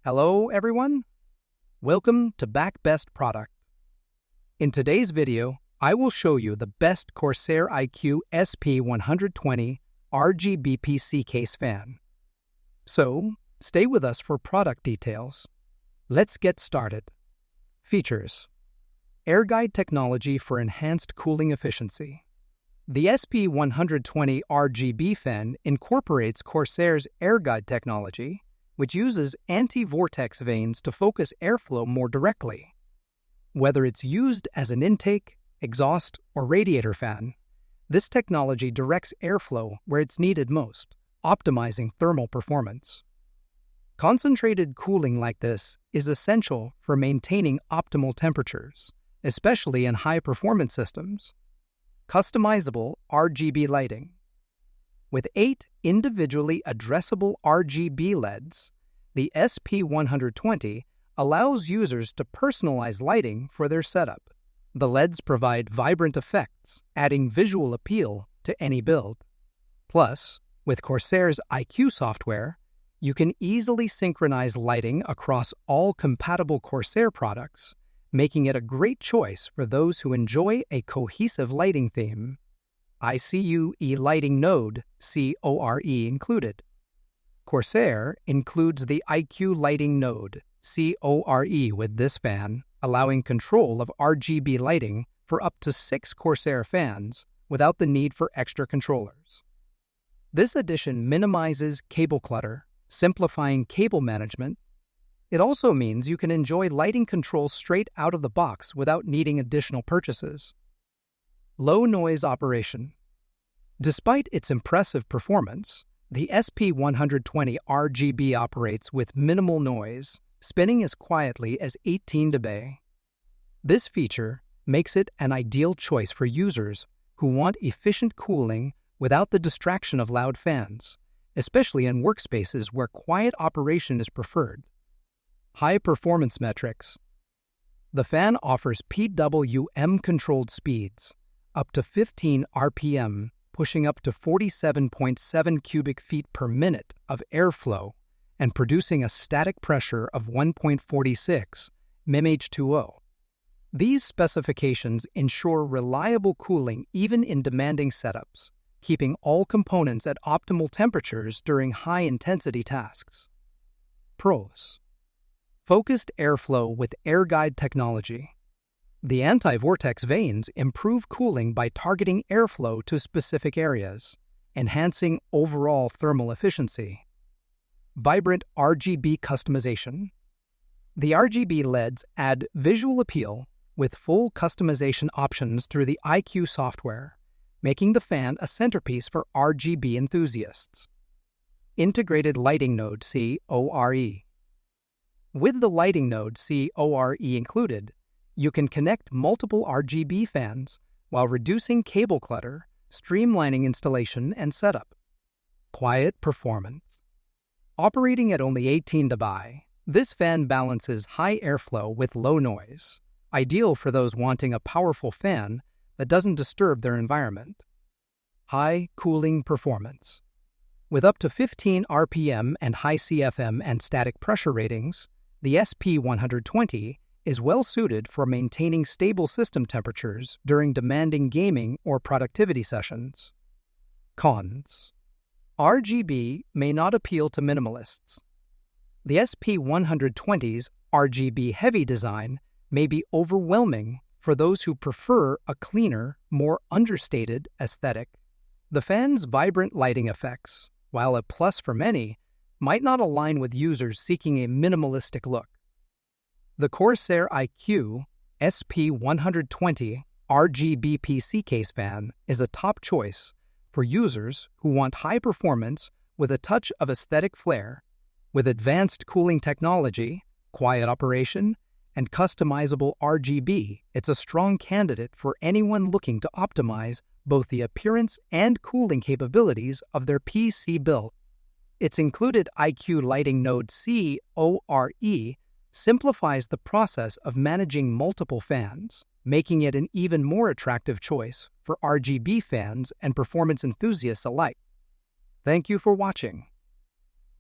Hello everyone, welcome to Back Best Product. In today's video, I will show you the best Corsair iCUE SP120 RGB PC case fan. So, stay with us for product details. Let's get started. Features: Air Guide technology for enhanced cooling efficiency. The SP120 RGB fan incorporates Corsair's Air Guide technology, which uses anti-vortex vanes to focus airflow more directly. Whether it's used as an intake, exhaust, or radiator fan, this technology directs airflow where it's needed most, optimizing thermal performance. Concentrated cooling like this is essential for maintaining optimal temperatures, especially in high-performance systems. Customizable RGB lighting. With 8 individually addressable RGB LEDs, the SP120 allows users to personalize lighting for their setup. The LEDs provide vibrant effects, adding visual appeal to any build. Plus, with Corsair's iCUE software, you can easily synchronize lighting across all compatible Corsair products, making it a great choice for those who enjoy a cohesive lighting theme. iCUE lighting node CORE included. Corsair includes the iCUE lighting node CORE with this fan, allowing control of RGB lighting for up to 6 Corsair fans without the need for extra controllers. This addition minimizes cable clutter, simplifying cable management. It also means you can enjoy lighting control straight out of the box without needing additional purchases. Low noise operation. Despite its impressive performance, the SP120 RGB operates with minimal noise, spinning as quietly as 18 dB. This feature makes it an ideal choice for users who want efficient cooling without the distraction of loud fans, especially in workspaces where quiet operation is preferred. High performance metrics. The fan offers PWM-controlled speeds, up to 15 RPM, pushing up to 47.7 cubic feet per minute of airflow and producing a static pressure of 1.46 mmH2O. These specifications ensure reliable cooling even in demanding setups, keeping all components at optimal temperatures during high-intensity tasks. Pros: Focused airflow with Air Guide technology. The anti-vortex vanes improve cooling by targeting airflow to specific areas, enhancing overall thermal efficiency. Vibrant RGB customization. The RGB LEDs add visual appeal with full customization options through the iCUE software, making the fan a centerpiece for RGB enthusiasts. Integrated lighting node CORE. With the lighting node CORE included, you can connect multiple RGB fans while reducing cable clutter, streamlining installation and setup. Quiet performance. Operating at only 18 dB, this fan balances high airflow with low noise, ideal for those wanting a powerful fan that doesn't disturb their environment. High cooling performance. With up to 15 RPM and high CFM and static pressure ratings, the SP120 is well suited for maintaining stable system temperatures during demanding gaming or productivity sessions. Cons: RGB may not appeal to minimalists. The SP120's RGB heavy design may be overwhelming for those who prefer a cleaner, more understated aesthetic. The fan's vibrant lighting effects, while a plus for many, might not align with users seeking a minimalistic look. The Corsair iCUE SP120 RGB PC case fan is a top choice for users who want high performance with a touch of aesthetic flair. With advanced cooling technology, quiet operation, and customizable RGB, it's a strong candidate for anyone looking to optimize both the appearance and cooling capabilities of their PC build. Its included iCUE lighting node CORE simplifies the process of managing multiple fans, making it an even more attractive choice for RGB fans and performance enthusiasts alike. Thank you for watching.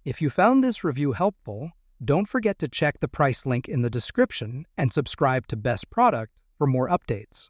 If you found this review helpful, Don't forget to check the price link in the description and subscribe to Best Product for more updates.